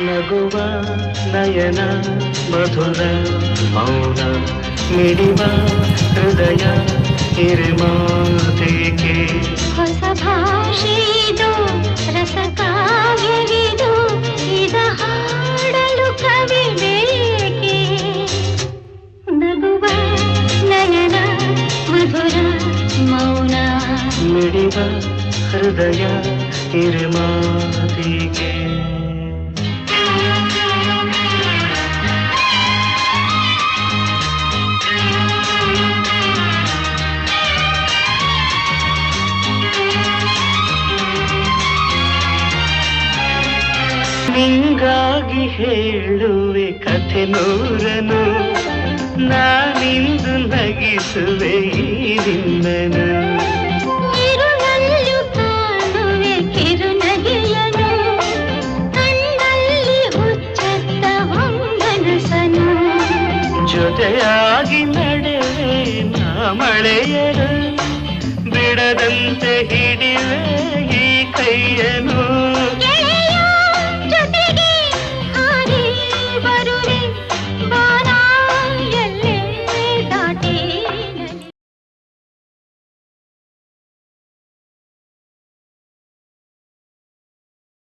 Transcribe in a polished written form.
ನಗುವ ನಯನ ಮಧುರ ಮೌನ ಮಿಡಿವ ಹೃದಯ ಹಿರಿಮಾತೆಗೆ ಹೊಸ ಭಾಷೆಯಿದು ರಸಕಾವ್ಯವಿದು ಇದ ಹಾಡಲು ಕವಿ ಬೇಕೆ ನಗುವ ನಯನ ಮಧುರ ಮೌನ ಮಿಡಿವ ಹೃದಯ ಹಿರಿಮಾತೆಗೆ ನಿಂಗಾಗಿ ಹೇಳುವೆ ಕಥೆ ನೂರನು ನಾನಿಂದು ನಗಿಸುವೆ ಈ ನಿನ್ನನು ಇರುಳಲ್ಲೂ ಕಾಣುವೆ ಕಿರುನಗೆಯನು ಕಣ್ಣಲ್ಲಿ ಹುಚ್ಚತ್ತ ಹೊಂಗನಸನು ಜೊತೆಯಾಗಿ ನಡೆವೆ ನಾ ಮಳೆಯರು ಬಿಡದಂತೆ ಹಿಡಿವೆ ಈ ಕೈಯನು